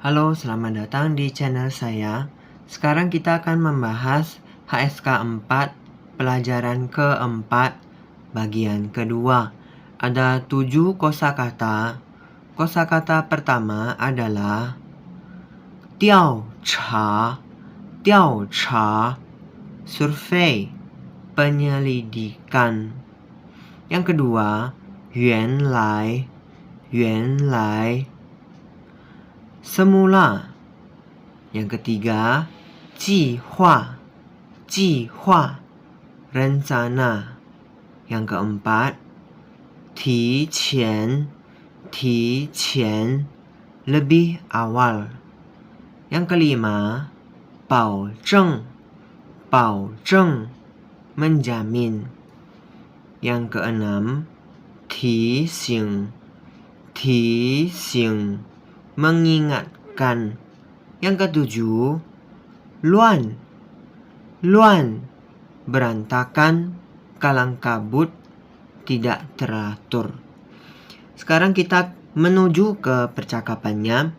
Halo, selamat datang di channel saya. Sekarang kita akan membahas HSK 4 pelajaran keempat bagian kedua. Ada 7 kosakata. Kosakata pertama adalah Tiao cha, survei, penyelidikan. Yang kedua, Yuan lai, semula. Yang ketiga, Ji hua, rencana. Yang keempat, Ti qian, lebih awal. Yang kelima, Bao zheng, menjamin. Yang keenam, Ti xing, mengingatkan. Yang ketujuh, Luan, berantakan, kalang kabut, tidak teratur. Sekarang kita menuju ke percakapannya.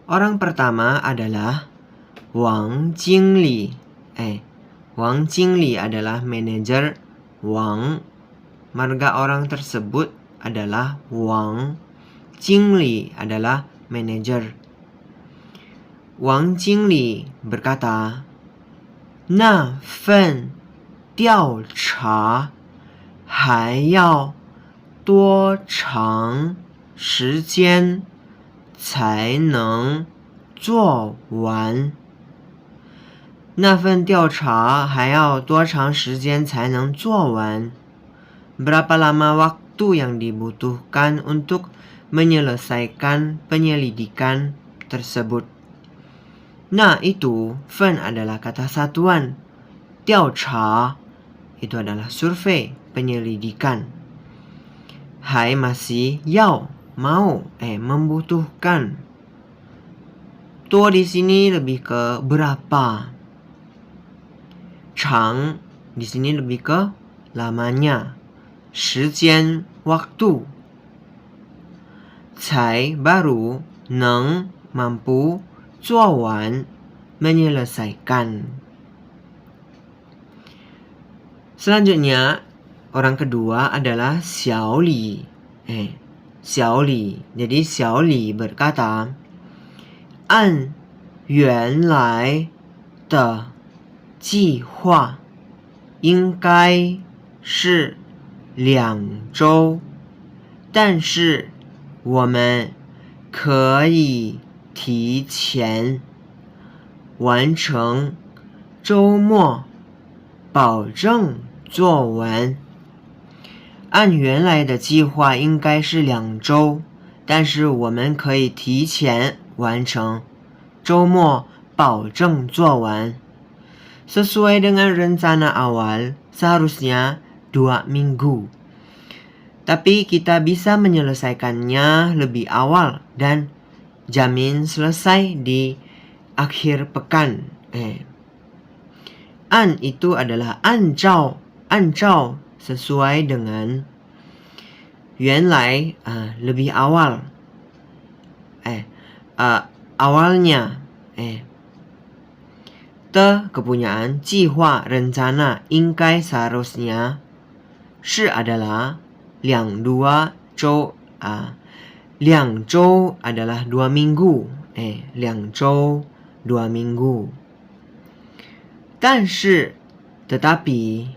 Orang pertama adalah Wang Jingli. Wang Jingli adalah manajer Wang. Marga orang tersebut adalah Wang. Jingli adalah manajer. Wang Jingli berkata, 那份调查还要多长时间才能做完？那份调查还要多长时间才能做完？ Berapa lama waktu yang dibutuhkan untuk menyelesaikan penyelidikan tersebut? Nah, itu fen adalah kata satuan. Tiao itu adalah survei, penyelidikan. Hai masih yao, mau, membutuhkan. Tuo di sini lebih ke berapa. Chang di sini lebih ke lamanya. Shijian, waktu. Cai baru, neng, mampu, zuowan, menyelesaikan. Selanjutnya, orang kedua adalah Xiao Li. Jadi Xiao Li berkata, 按原来的计划应该是2周，但是我们可以提前完成，周末保证做完。按原来的计划应该是2周，但是我们可以提前完成，周末保证做完。Sesuai dengan rencana awal, seharusnya 2 minggu. Tapi kita bisa menyelesaikannya lebih awal dan jamin selesai di akhir pekan. An itu adalah ancao, sesuai dengan. Yuan lai, lebih awal. Awalnya. Te, kepunyaan. Jihua, rencana. Ingkai, seharusnya. Shi adalah 2 zhou. 2 zhou adalah 2 minggu. 2 zhou, 2 minggu. 但是 tetapi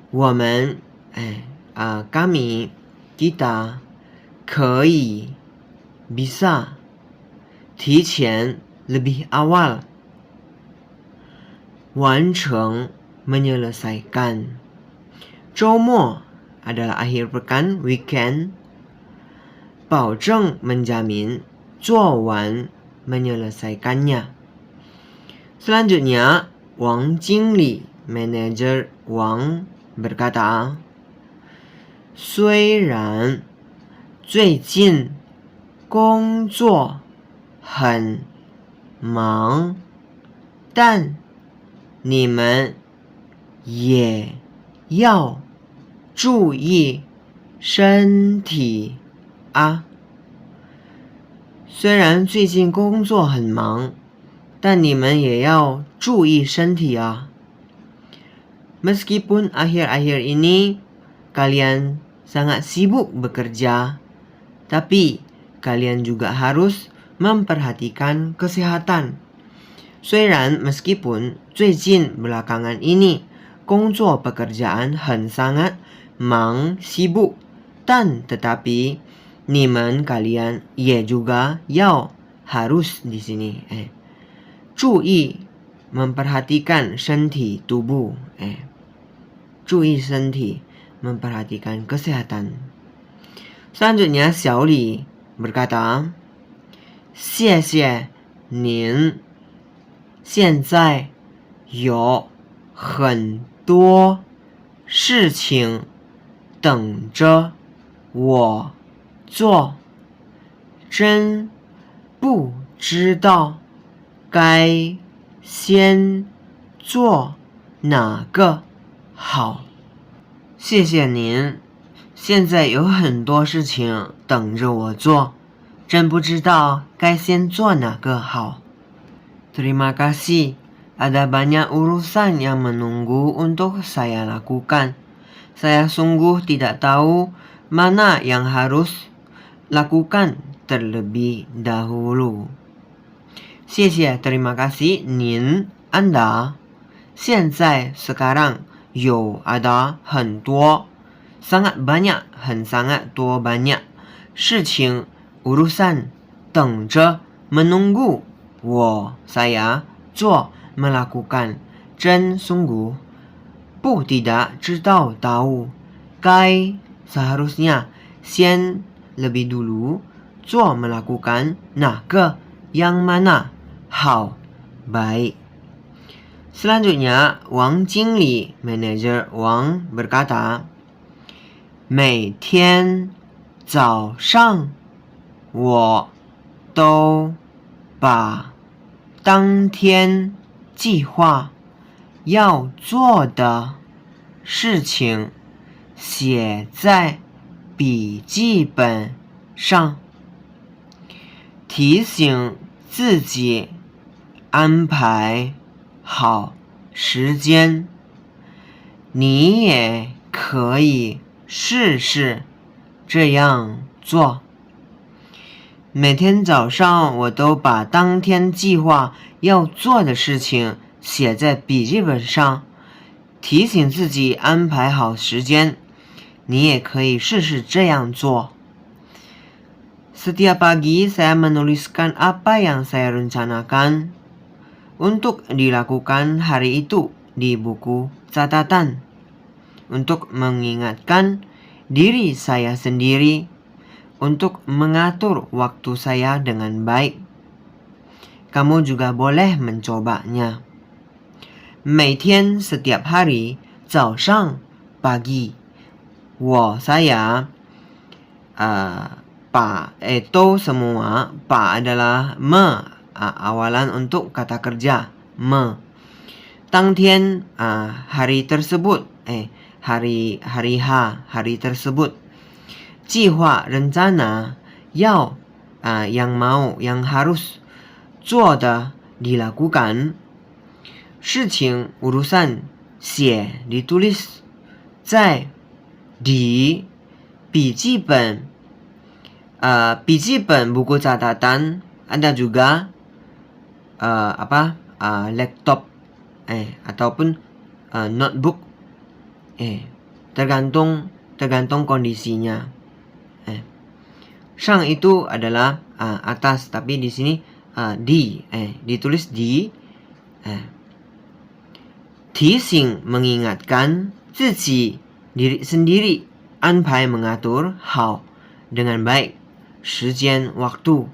我们 kami, kita 可以 bisa 提前 lebih awal 完成 menyelesaikan. 周末 adalah akhir pekan, weekend. 保证 menjamin, 做完 menyelesaikannya. Selanjutnya, Wang Jingli, manajer Wang berkata, 虽然最近工作很忙，但你们也要注意身体啊。虽然最近工作很忙，但你们也要注意身体啊。Meskipun akhir-akhir ini kalian sangat sibuk bekerja, tapi kalian juga harus memperhatikan kesehatan. 虽然 meskipun 最近 belakangan ini 工作 pekerjaan 很 sangat 忙 sibuk, dan tetapi 你们 kalian 也 juga 要 harus di sini 注意 memperhatikan 身体 tubuh 注意身体 memperhatikan kesehatan. Selanjutnya 小李 berkata, 谢谢您现在有很多事情等着我做，真不知道该先做哪个好。谢谢您，现在有很多事情等着我做，真不知道该先做哪个好。Terima kasih, ada banyak urusan yang menunggu untuk saya lakukan. Saya sungguh tidak tahu mana yang harus lakukan terlebih dahulu. 谢谢 terima kasih, 您 Anda 现在 sekarang 有 ada 很多 sangat banyak 很 sangat 多 banyak 事情 urusan 等着 menunggu 我 saya 做 melakukan 真 sungguh 不 tidak 知道 tahu 该 seharusnya 先 lebih dulu 做 melakukan 哪个 yang mana 好 baik. Selanjutnya Wang Jingli manajer Wang berkata, 每天早上我都把当天计划要做的事情写在笔记本上，提醒自己安排好时间。你也可以试试这样做。每天早上我都把当天计划要做的事情写在笔记本上，提醒自己安排好时间。你也可以试试这样做。Setiap pagi saya menuliskan apa yang saya rencanakan untuk dilakukan hari itu di buku catatan, untuk mengingatkan diri saya sendiri untuk mengatur waktu saya dengan baik. Kamu juga boleh mencobanya. 每天 setiap hari 早上 pagi 我 saya pa itu semua pa adalah awalan untuk kata kerja me. 当天 hari tersebut hari H hari tersebut. 计划 rencana 要 yang mau yang harus 做的 dilakukan. 事情 urusan 写 ditulis 在 di 笔记本笔记本 buku catatan ada juga laptop ataupun notebook tergantung kondisinya. 上 itu adalah atas, tapi di sini di ditulis di. 提醒 mengingatkan 自己 diri sendiri 安排 mengatur 好 dengan baik 时间 waktu.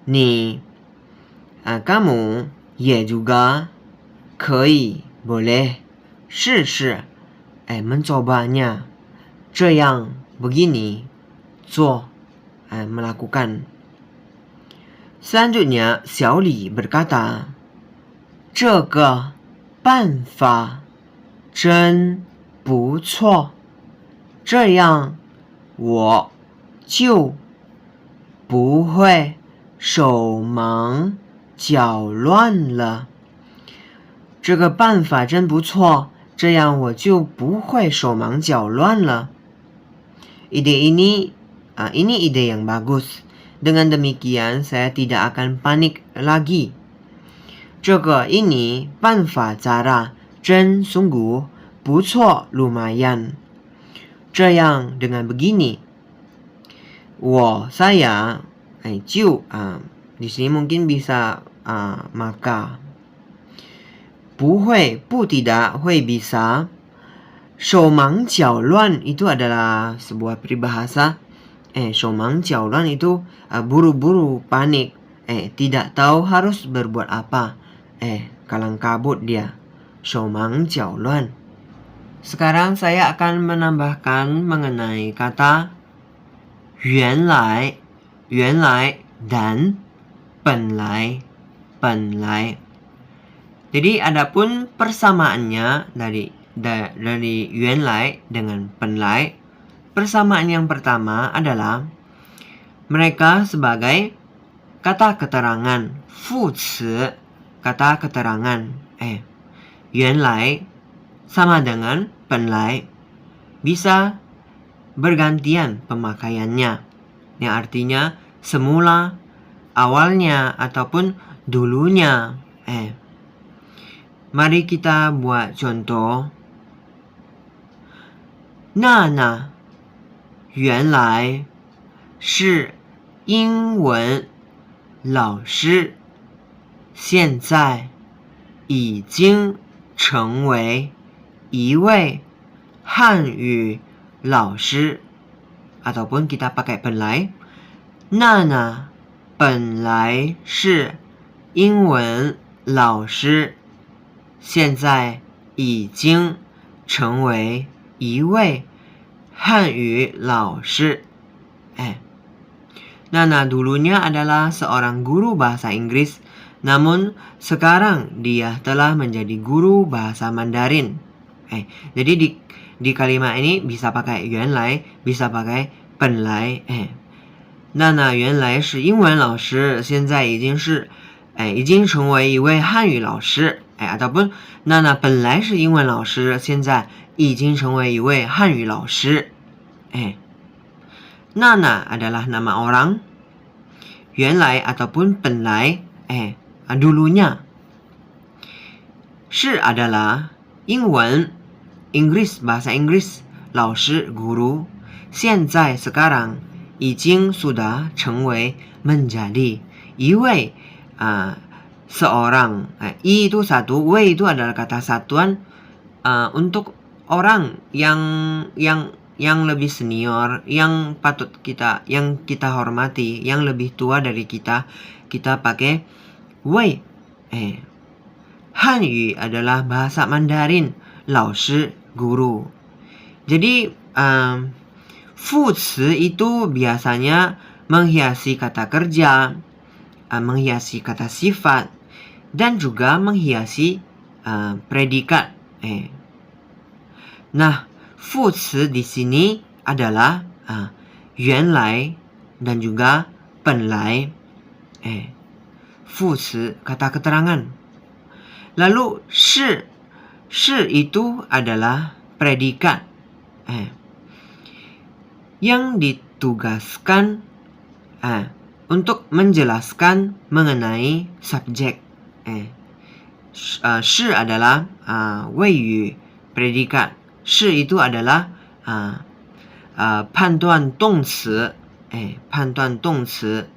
你 kamu 也 juga 可以 boleh 试试 mencobanya 这样 begini 做 melakukan. Selanjutnya 小李 berkata, 这个办法真不错，这样我就不会手忙脚乱了。这个办法真不错，这样我就不会手忙脚乱了。Ide ini ide yang bagus. Dengan demikian, saya tidak akan panik lagi. 这个 ini 办法 cara 真 sungguh 不错 lumayan. 这样 dengan begini. Saya di sini mungkin bisa maka. 不会 tidak 会 bisa. 手忙脚乱 itu adalah sebuah peribahasa. 手忙脚乱 itu buru-buru, panik. Tidak tahu harus berbuat apa. Kalang kabut dia. 手忙脚乱. Sekarang saya akan menambahkan mengenai kata 原来 dan 本来 Jadi adapun persamaannya dari 原来 dengan 本来, persamaan yang pertama adalah mereka sebagai kata keterangan, 副词 kata keterangan. 原来 sama dengan 本来, bisa bergantian pemakaiannya, yang artinya semula, awalnya ataupun dulunya. Mari kita buat contoh. 娜娜原来是英文老师，现在已经成为一位汉语老师。Ataupun kita pakai 本来，娜娜本来是英文老师，现在已经成为一位汉语老师。Nana dulunya adalah seorang guru bahasa Inggris, namun sekarang dia telah menjadi guru bahasa Mandarin. Jadi di kalimat ini bisa pakai 原来, bisa pakai 本来。娜娜原来是英文老师，现在已经成为一位汉语老师。ataupun 娜娜本来是英文老师，现在已经成为一位汉语老师。Nana adalah nama orang. 原来 ataupun 本来 dulunya. 是 adalah 英文 Inggris, bahasa Inggris, 老师 guru. 现在 sekarang 已经 sudah 成为 menjadi 一位seorang. I itu satu, wei itu adalah kata satuan untuk orang yang lebih senior, yang kita hormati, yang lebih tua dari kita pakai wei. Hanyu adalah bahasa Mandarin, 老师 guru. Jadi 副词 itu biasanya menghiasi kata kerja, menghiasi kata sifat, dan juga menghiasi predikat. Nah, 副词 di sini adalah 原来 dan juga 本来。副词 kata keterangan. Lalu 是 itu adalah predikat. Yang ditugaskan untuk menjelaskan mengenai subjek. 是 adalah 谓语 predikat. 是 itu adalah 判断动词。判断动词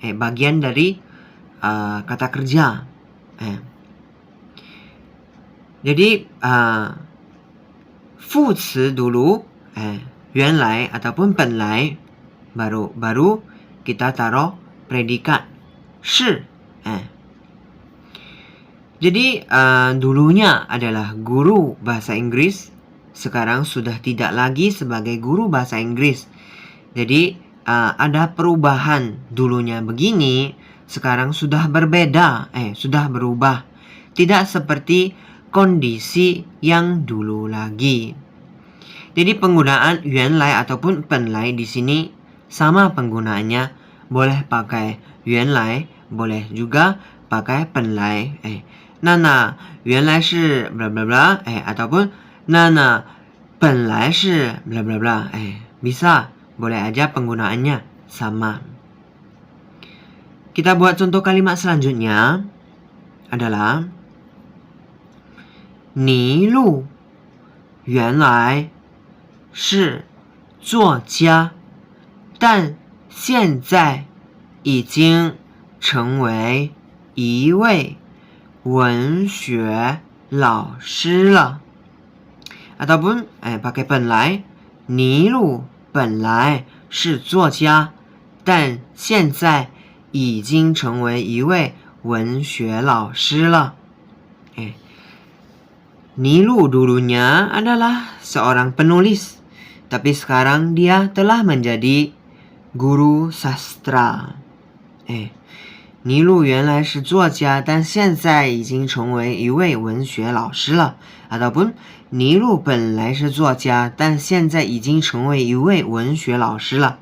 bagian dari kata kerja. Jadi 副词 dulu, 原来 ataupun 本来, baru kita taruh predikat 是. Jadi dulunya adalah guru bahasa Inggris, sekarang sudah tidak lagi sebagai guru bahasa Inggris. Jadi ada perubahan, dulunya begini, sekarang sudah berbeda, sudah berubah. Tidak seperti kondisi yang dulu lagi. Jadi penggunaan 原来 ataupun 本来 di sini sama penggunaannya, boleh pakai 原来 boleh juga pakai 本来 Nana 原来是 bla bla bla ataupun Nana 本来是 bla bla bla bisa boleh aja penggunaannya sama. Kita buat contoh kalimat selanjutnya adalah 尼禄原来是作家，但现在已经成为一位文学老师了。Ataupun pakai 本来，尼禄本来是作家，但现在已经成为一位文学老师了。Nilu dulunya adalah seorang penulis, tapi sekarang dia telah menjadi guru sastra. Nilu 原来是作家，但现在已经成为一位文学老师了。Ataupun Nilu 本来是作家，但现在已经成为一位文学老师了。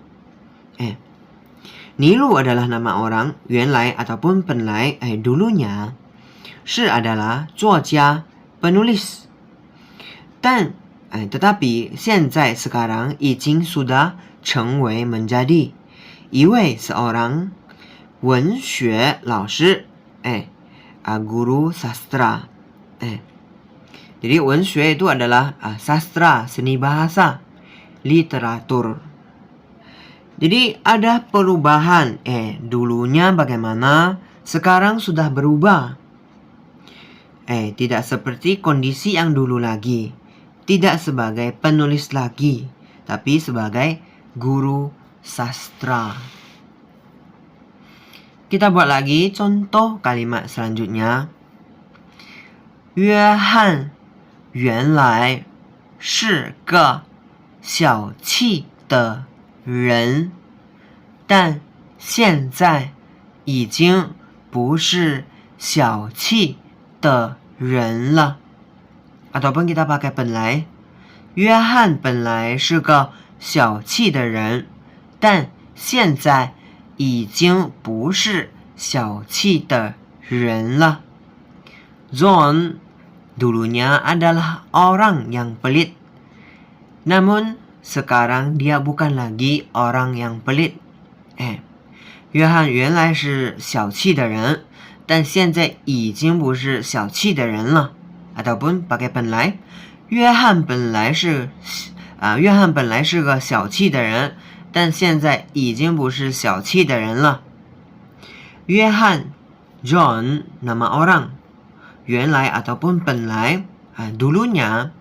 Nilu adalah nama orang 原来 ataupun 本来dulunya. 是 adalah 作家 penulis. Dan tetapi 现在 sekarang 已经 sudah 成为 menjadi 一位 seorang 文学老师 guru sastra. Jadi 文学 itu adalah sastra, seni bahasa, literatur. Jadi ada perubahan. Dulunya bagaimana, sekarang sudah berubah. Tidak seperti kondisi yang dulu lagi. Tidak sebagai penulis lagi, tapi sebagai guru sastra. Kita buat lagi contoh kalimat selanjutnya. 约翰原来是个小气的人，但现在已经不是小气的人了。Ataupun kita pakai 本来，约翰本来是个小气的人，但现在已经不是小气的人了。John dulunya adalah orang yang pelit, namun sekarang dia bukan lagi orang yang pelit. 约翰原来是小气的人，但现在已经不是小气的人了。Ataupun pakai 本来，约翰本来是个小气的人，但现在已经不是小气的人了。约翰 John nama orang 原来 ataupun 本来dulunya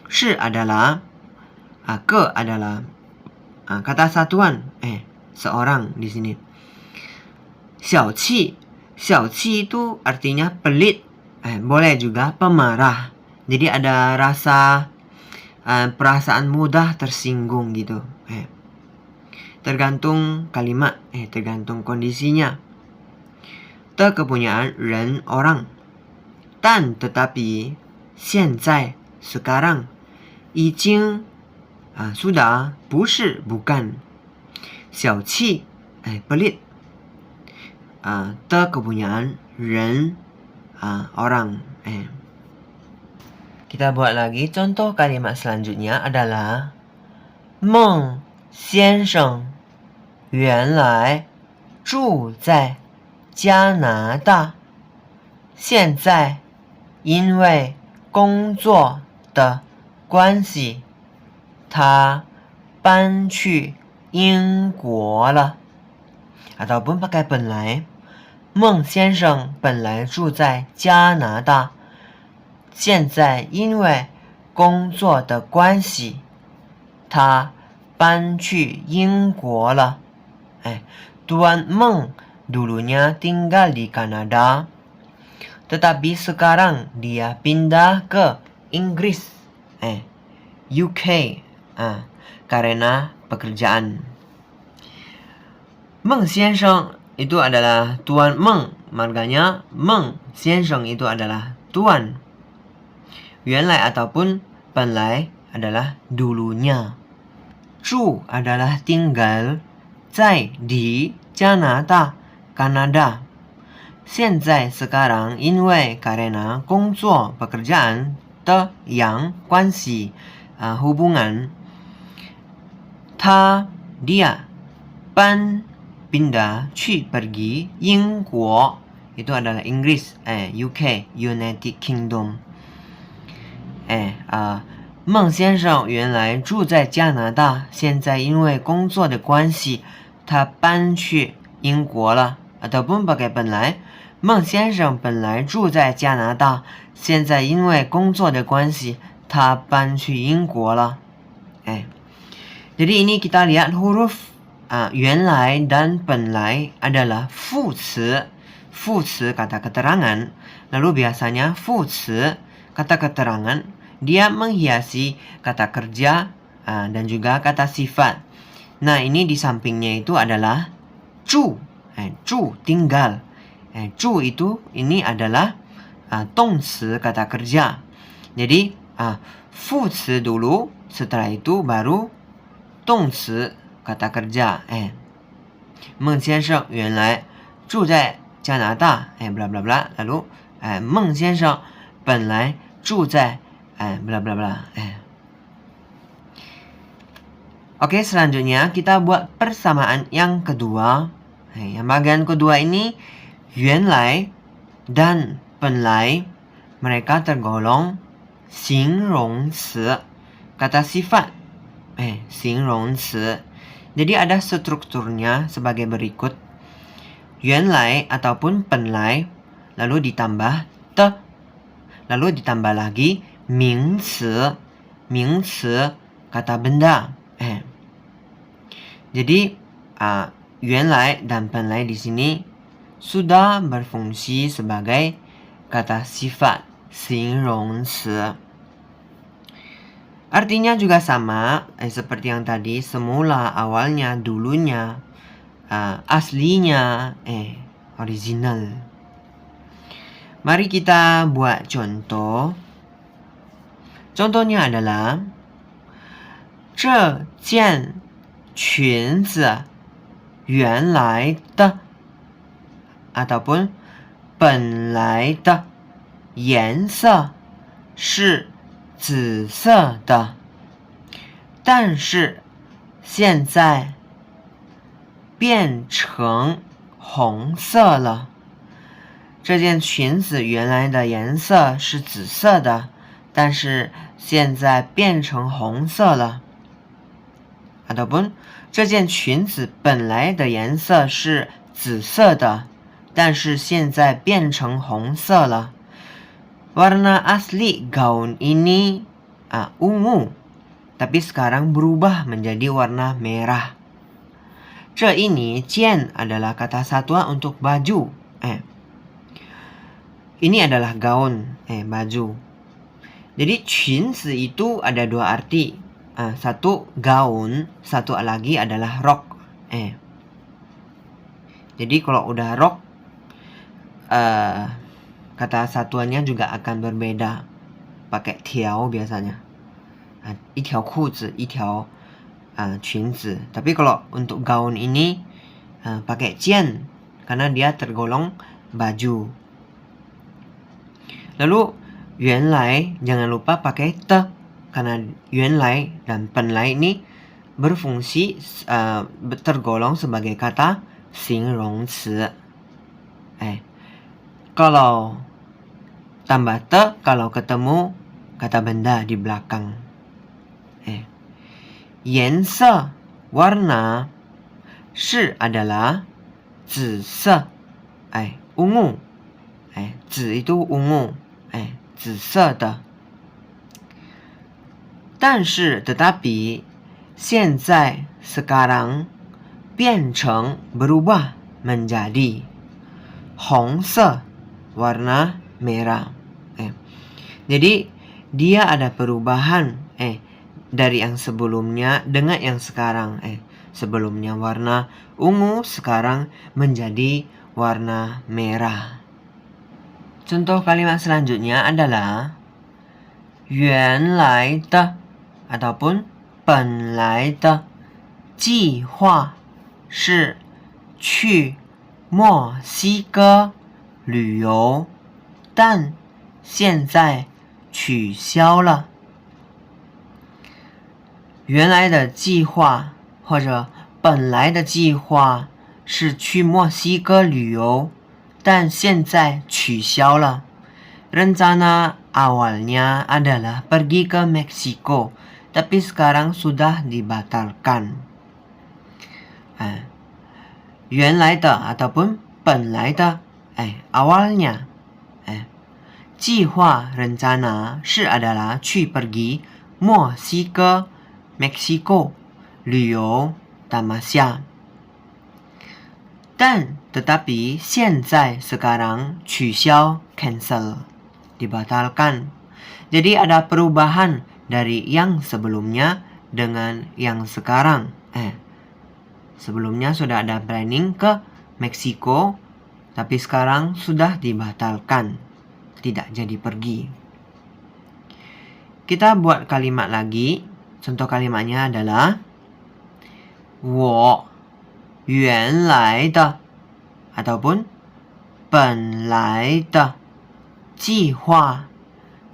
是 adalah ke adalah kata satuan seorang di sini. 小气 itu artinya pelit, boleh juga pemarah. Jadi ada rasa perasaan mudah tersinggung gitu. Tergantung kalimat, tergantung kondisinya. Kepunyaan 人 orang. Dan tetapi 现在 sekarang 已经 sudah 不是 bukan 小气 pelit. Kepunyaan 人 orang. Kita buat lagi contoh kalimat selanjutnya adalah 孟先生原来住在加拿大，现在因为工作的关系，他搬去英国了。Ataupun pakai 本来，孟先生本来住在加拿大，现在因为工作的关系，他搬去英国了。Tuan Meng dulunya tinggal di Kanada, tetapi sekarang dia pindah ke Inggris, UK, karena pekerjaan. Meng 先生 itu adalah Tuan Meng, marganya Meng 先生 itu adalah Tuan. 原来 ataupun 本来 adalah dulunya. 住 adalah tinggal, 在 di 加拿大 Kanada. 现在 sekarang 因为 karena 工作 pekerjaan 的 yang 关系 hubungan dia pindah 去 pergi 英国 itu adalah Inggris UK United Kingdom 孟先生原来住在加拿大，现在因为工作的关系他搬去英国了。ataupun pakai 本来孟先生本来住在加拿大，现在因为工作的关系他搬去英国了。Jadi ini kita lihat huruf 原来 dan 本来 adalah 副词 kata keterangan. Lalu biasanya 副词 kata keterangan dia menghiasi kata kerja dan juga kata sifat. Nah, ini di sampingnya itu adalah 住 tinggal. 住 itu ini adalah 动词 kata kerja. Jadi 副词 dulu, setelah itu baru 动词 kata kerja. 孟先生原来住在加拿大 bla bla bla. Lalu 孟先生本来住在 bla bla bla. Oke, selanjutnya kita buat persamaan yang kedua. Yang bagian kedua ini 原来 dan 本来 mereka tergolong 形容词 kata sifat 形容词. Jadi ada strukturnya sebagai berikut. 原来 ataupun 本来 lalu ditambah 的 lalu ditambah lagi 名词 kata benda. Jadi 原来 dan 本来 di sini sudah berfungsi sebagai kata sifat 形容词. Artinya juga sama seperti yang tadi, semula, awalnya, dulunya, aslinya, original. Mari kita buat contoh. Contohnya adalah 这件裙子原来的 ataupun 本来的颜色是紫色的，但是现在变成红色了。这件裙子原来的颜色是紫色的，但是现在变成红色了。ataupun 这件裙子本来的颜色是紫色的，但是现在变成红色了。Warna asli gaun ini ungu, tapi sekarang berubah menjadi warna merah. 这 ini 件 adalah kata satuan untuk baju. Ini adalah gaun, baju. Jadi 裙子 itu ada dua arti. Satu gaun, satu lagi adalah rok. Jadi kalau udah rok, kata satuannya juga akan berbeda. Pakai 条 biasanya. 一条裤子, 一条裙子. Tapi kalau untuk gaun ini pakai 件 karena dia tergolong baju. Lalu 原来 jangan lupa pakai 的 karena 原来 dan 本来ini berfungsi tergolong sebagai kata 形容词. Kalau tambah 的 kalau ketemu kata benda di belakang. 颜色 warna 是 adalah 紫色 ungu. 紫 itu ungu. 紫色的。但是 tetapi 现在 sekarang 变成 berubah menjadi 红色 warna merah. Jadi dia ada perubahan dari yang sebelumnya dengan yang sekarang. Sebelumnya warna ungu, sekarang menjadi warna merah. Contoh kalimat selanjutnya adalah 原来的 ataupun 本来的计划是去墨西哥旅游，但现在取消了。原来的计划或者本来的计划是去墨西哥旅游，但现在取消了。Rencana awalnya adalah pergi ke Meksiko, tapi sekarang sudah dibatalkan. 原来的 ataupun 本来的 awalnya 计划 rencana 是 adalah 去 pergi 墨西哥 Meksiko 旅游 tamasya. Dan tetapi 现在 sekarang 取消 cancel dibatalkan. Jadi ada perubahan dari yang sebelumnya dengan yang sekarang. Sebelumnya sudah ada planning ke Meksiko, tapi sekarang sudah dibatalkan, tidak jadi pergi. Kita buat kalimat lagi. Contoh kalimatnya adalah 我原来的 ataupun 本来的计划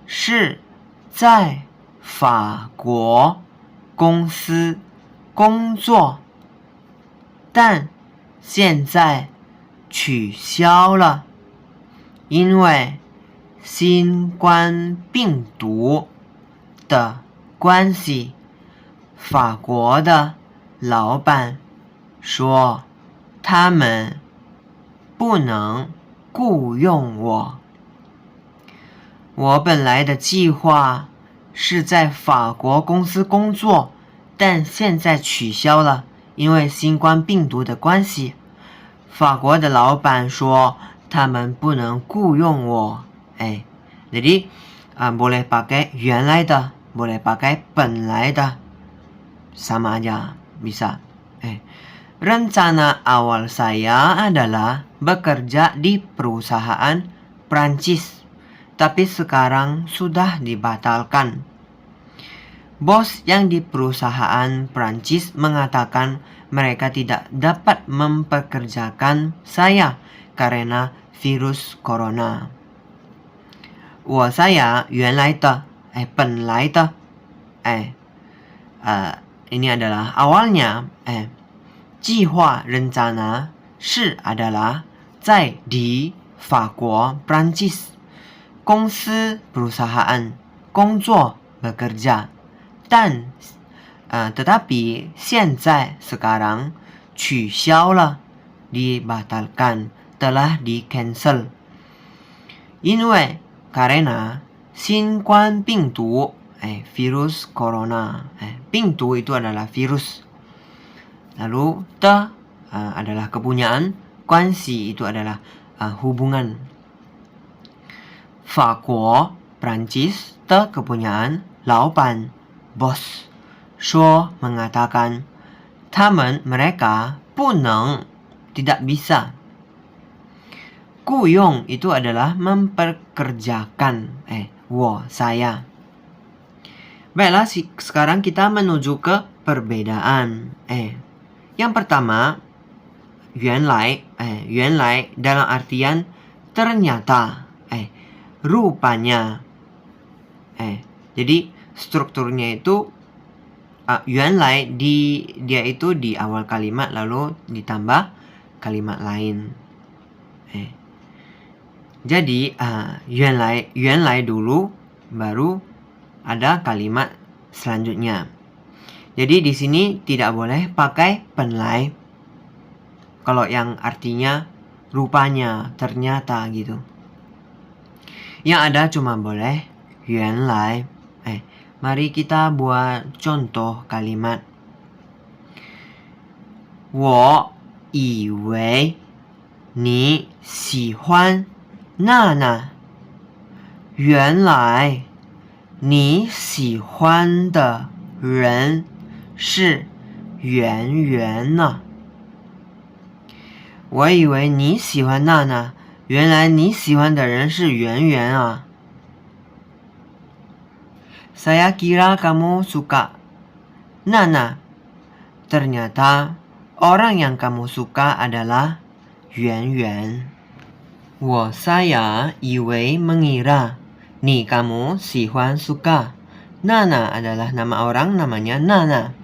是在法国公司工作，但现在取消了，因为新冠病毒的关系。法国的老板说他们不能雇佣我。我本来的计划是在法国公司工作，但现在取消了，因为新冠病毒的关系。法国的老板说他们不能雇佣我。Jadi boleh pakai 原来的 boleh pakai 本来的 sama aja bisa. Rencana awal saya adalah bekerja di perusahaan Prancis, tapi sekarang sudah dibatalkan. Bos yang di perusahaan Prancis mengatakan mereka tidak dapat mempekerjakan saya karena virus corona. 我 saya 原来的 本来的 ini adalah awalnya 计划 rencana 是 adalah 在 di 法国 Prancis 公司 perusahaan 工作 bekerja dan tetapi 现在 sekarang 取消了 dibatalkan telah di cancel 因为 karena 新冠病毒 virus corona 病毒 itu adalah virus. Lalu adalah kepunyaan, 关系 itu adalah hubungan. 法国 Prancis 的 kepunyaan, 老板 bos 说 mengatakan 他们 mereka 不能 tidak bisa. 雇佣 itu adalah memperkerjakan. 我 saya. Baiklah, sekarang kita menuju ke perbedaan. Yang pertama, 原来 dalam artian ternyata, rupanya. Jadi strukturnya itu 原来 dia itu di awal kalimat lalu ditambah kalimat lain. Jadi 原来 dulu baru ada kalimat selanjutnya. Jadi di sini tidak boleh pakai 本来. Kalau yang artinya rupanya, ternyata gitu. Yang ada cuma boleh 原来. Mari kita buat contoh kalimat. 我以为你喜欢娜娜，原来你喜欢的人是圆圆呢。我以为你喜欢娜娜，原来你喜欢的人是圆圆啊。Saya kira kamu suka Nana. Ternyata orang yang kamu suka adalah 圆圆。saya Iwei mengira nih kamu Sihuan suka. Nana adalah nama orang, namanya Nana.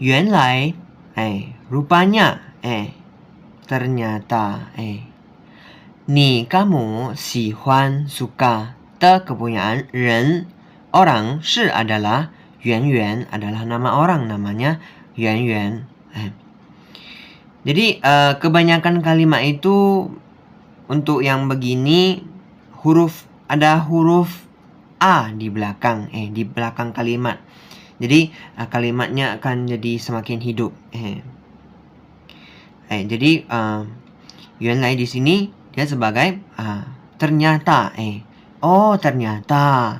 Yuanlai, rupanya, ternyata, nih kamu Sihuan suka. De kepunyaan ren, orang, shi adalah, Yuan Yuan adalah nama orang, namanya Yuan Yuan. Jadi kebanyakan kalimat itu untuk yang begini ada huruf A di belakang kalimat. Jadi kalimatnya akan jadi semakin hidup. Jadi Yuanlai di sini dia sebagai ternyata. Oh ternyata.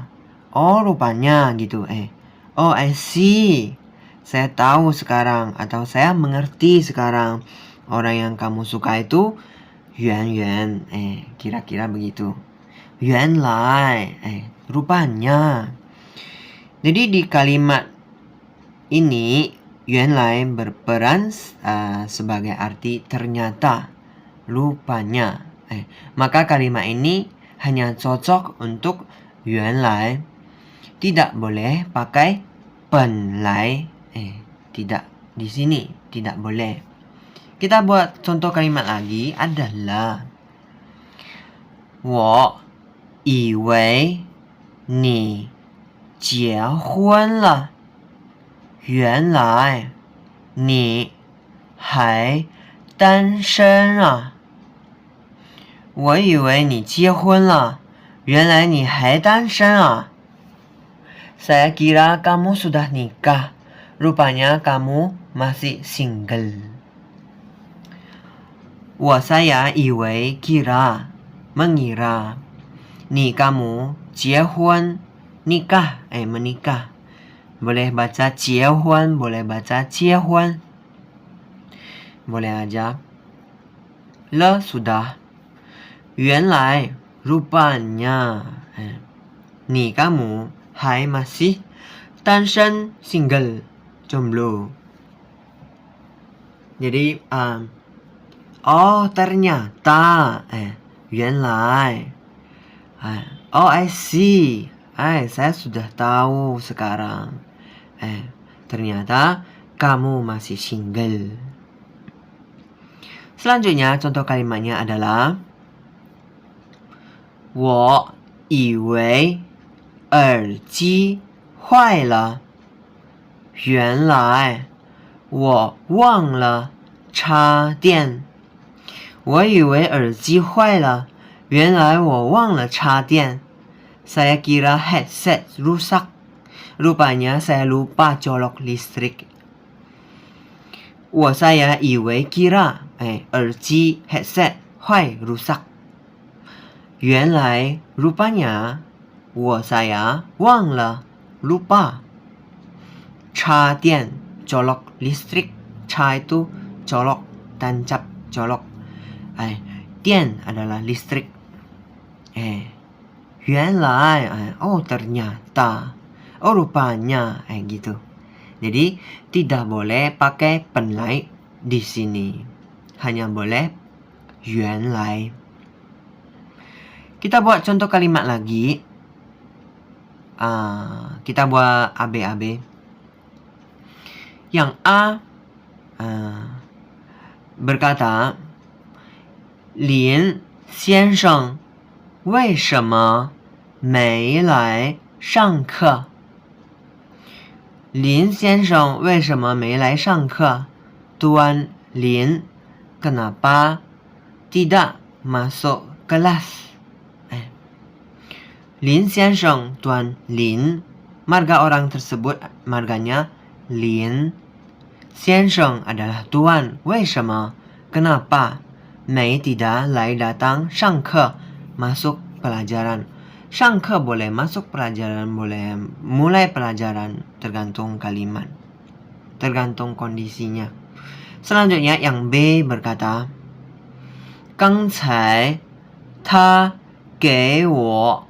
Oh rupanya gitu. Oh I see. Saya tahu sekarang atau saya mengerti sekarang. Orang yang kamu suka itu Yuan Yuan. Kira-kira begitu. Yuanlai. Rupanya. Jadi di kalimat ini Yuanlai berperan sebagai arti ternyata, rupanya. Maka kalimat ini hanya cocok untuk Yuanlai. Tidak boleh pakai penlai. Tidak di sini tidak boleh. Kita buat contoh kalimat lagi adalah 我以为你结婚了，原来你还单身啊。我以为你结婚了，原来你还单身啊。Saya kira kamu sudah nikah, rupanya kamu masih single. saya 以为 kira mengira ni kamu 结婚 nikah menikah. Boleh baca 结婚 boleh baca 结婚 boleh aja. Le sudah. 原来 rupanya ni kamu hai masih 单身 single jomblo. Jadi oh ternyata 原来 oh I see. Saya sudah tahu sekarang. Ternyata kamu masih single. Selanjutnya contoh kalimatnya adalah 我以为耳机坏了，原来我忘了插电。我以为耳机坏了，原来我忘了插电。Saya kira headset rusak. Rupanya saya lupa colok listrik. saya 以为 kira 耳机 headset 坏 rusak. 原来 rupanya saya 忘了 lupa. 插电 colok listrik. 插 itu colok, tancap, colok. 电 adalah listrik. 原来 oh ternyata, oh rupanya gitu. Jadi tidak boleh pakai penlai di sini. Hanya boleh yuanlai. Kita buat contoh kalimat lagi. Kita buat AB. Yang A berkata, 林先生为什么没来上课？林先生为什么没来上课？ Tuan Lin kenapa tidak masuk kelas? Lin 先生 Tuan Lin, marga orang tersebut marganya Lin. 先生 adalah tuan. 为什么 kenapa? 没 tidak, lai datang, 上课 masuk pelajaran. 上课 boleh masuk pelajaran, boleh mulai pelajaran, tergantung kalimat, tergantung kondisinya. Selanjutnya yang B berkata, 刚才他给我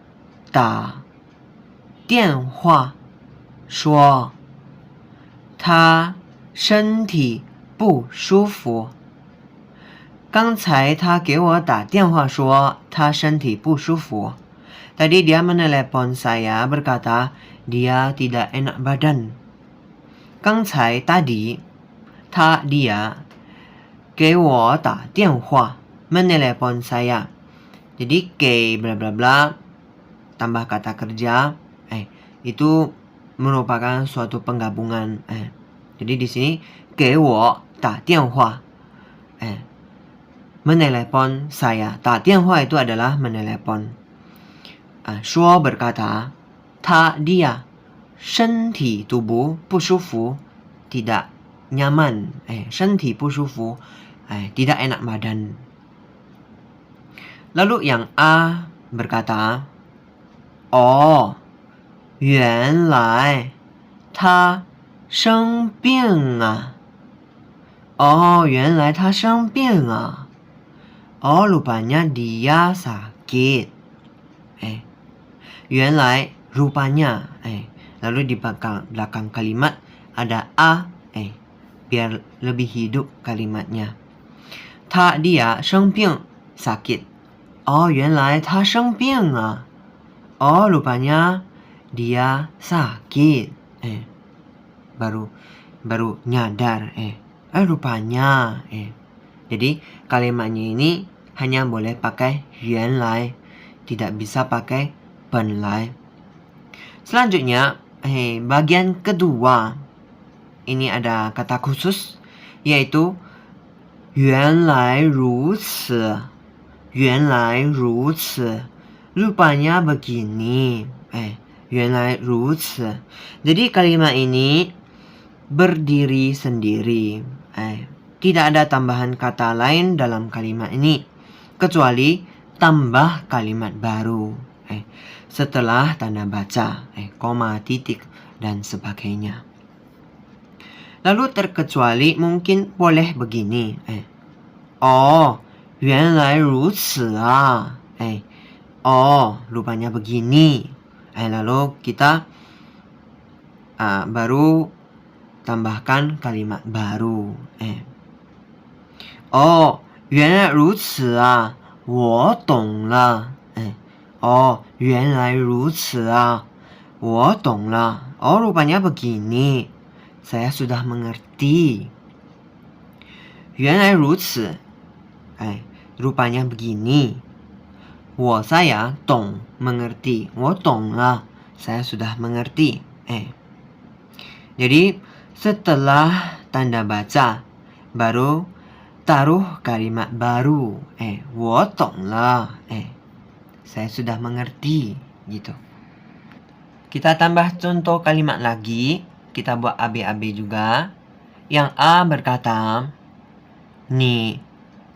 打电话说他身体不舒服。刚才他给我打电话说他身体不舒服. Tadi dia menelepon saya berkata dia tidak enak badan. 刚才 tadi dia 给我打电话 menelepon saya. Jadi ke bla bla bla tambah kata kerja itu merupakan suatu penggabungan. Jadi di sini 给我打电话 menelepon saya. 打电话 itu adalah menelepon. 说 berkata dia 身体 tubuh 不舒服 tidak nyaman 身体不舒服 tidak enak badan. Lalu yang A berkata哦原来他生病啊 oh 原来他生病啊 oh rupanya dia sakit 原来 rupanya lalu di belakang kalimat ada a biar lebih hidup kalimatnya. dia 生病 sakit. oh 原来他生病啊 oh rupanya dia sakit. Baru nyadar rupanya jadi kalimatnya ini hanya boleh pakai 原来 tidak bisa pakai 本来. Selanjutnya bagian kedua ini ada kata khusus yaitu 原来如此 原来如此 rupanya begini 原来如此 jadi kalimat ini berdiri sendiri tidak ada tambahan kata lain dalam kalimat ini kecuali tambah kalimat baru setelah tanda baca koma, titik dan sebagainya. Lalu terkecuali mungkin boleh begini oh 原来如此啊 oh rupanya begini lalu kita baru tambahkan kalimat baru oh 原来如此啊我懂了 oh 原来如此啊我懂了 oh rupanya begini saya sudah mengerti 原来如此 rupanya begini 我 saya 懂 mengerti 我懂了 saya sudah mengerti jadi setelah tanda baca baru taruh kalimat baru 我懂了 saya sudah mengerti gitu. Kita tambah contoh kalimat lagi. Kita buat AB-AB juga. Yang A berkata 你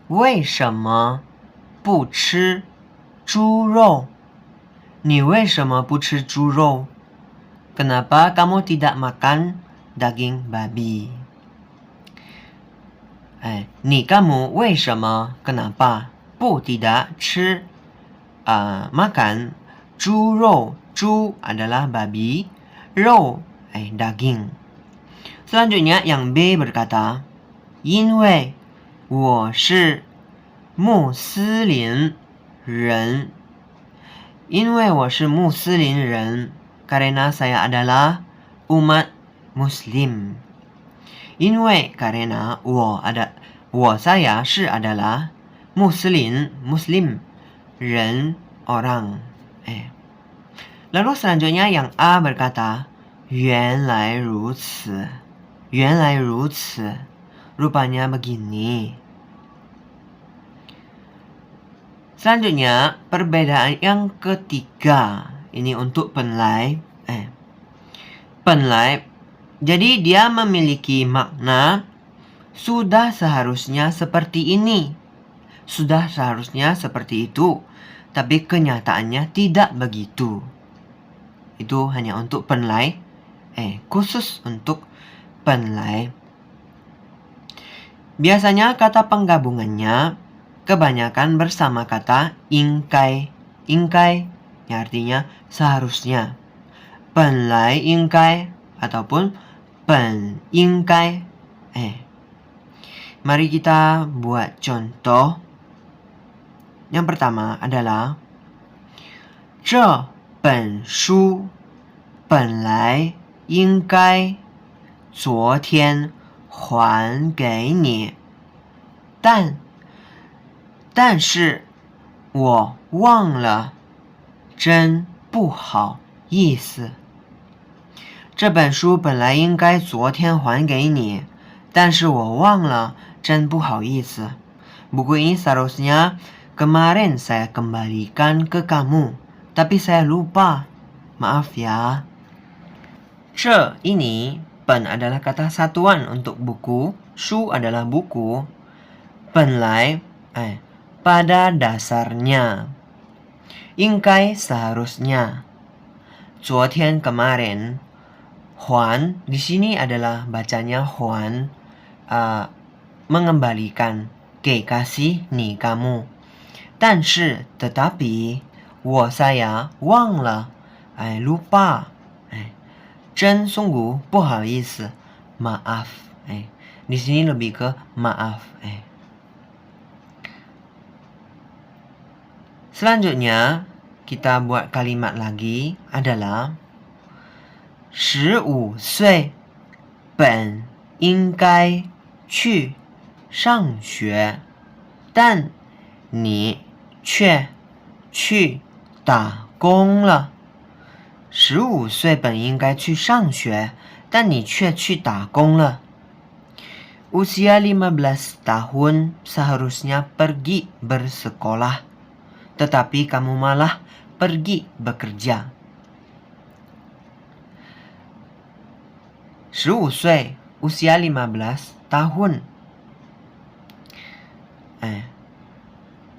为什么不吃猪肉 你为什么不吃猪肉 Kenapa kamu tidak makan daging babi 你 kamu 为什么 kenapa 不 tidak 吃makan 猪肉 猪adalah babi 肉 daging. Selanjutnya yang B berkata 因为我是穆斯林人 因为我是穆斯林人 karena saya adalah umat muslim 因为 karena 我 saya 是 adalah muslim 人 orang lalu selanjutnya yang A berkata 原来如此原来如此 rupanya begini. Selanjutnya perbedaan yang ketiga ini untuk penlai penlai jadi dia memiliki makna sudah seharusnya seperti ini sudah seharusnya seperti itu tapi kenyataannya tidak begitu. Itu hanya untuk penlai khusus untuk penlai. Biasanya kata penggabungannya kebanyakan bersama kata ingkai. Ingkai yang artinya seharusnya. Penlai ingkai ataupun pen ingkai. Mari kita buat contoh. Yang pertama adalah 这本书本来应该昨天还给你，但是我忘了，真不好意思。这本书本来应该昨天还给你，但是我忘了，真不好意思。Buku ini seharusnya kemarin saya kembalikan ke kamu, tapi saya lupa. Maaf ya. 这 ini 本 adalah kata satuan untuk buku, 书 adalah buku. 本来 pada dasarnya. 应该 seharusnya. 昨天 kemarin. Huan di sini adalah bacanya Huan, mengembalikan, ke kasih ni kamu. 但是 tetapi saya 忘了, lupa. 真 sungguh 不好意思, maaf. Di sini lebih ke maaf. Selanjutnya kita buat kalimat lagi adalah 15岁本应该去上学，但你却去打工了。15岁本应该去上学，但你却去打工了。Usia 15 tahun seharusnya pergi bersekolah, tetapi kamu malah pergi bekerja. 15岁 usia 15 tahun.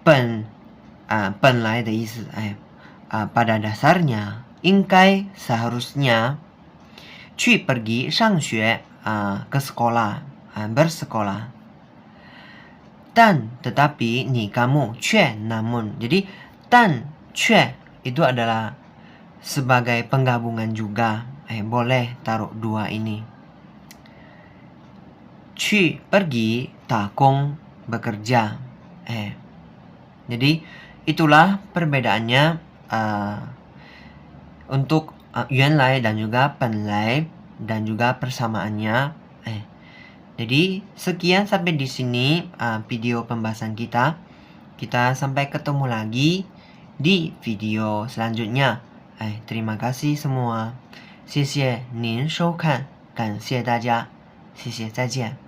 本来的意思, pada dasarnya, 应该 seharusnya, 去 pergi, 上学 ke sekolah, bersekolah. 但 tetapi, ni kamu, 却 namun. Jadi 但 却 itu adalah sebagai penggabungan juga. Boleh taruh dua ini. 去 pergi, 打工 bekerja. Jadi itulah perbedaannya untuk 原来 dan juga 本来 dan juga persamaannya. Jadi sekian sampai di sini video pembahasan kita. Kita sampai ketemu lagi di video selanjutnya. Terima kasih semua. 谢谢您收看，感谢大家，谢谢，再见。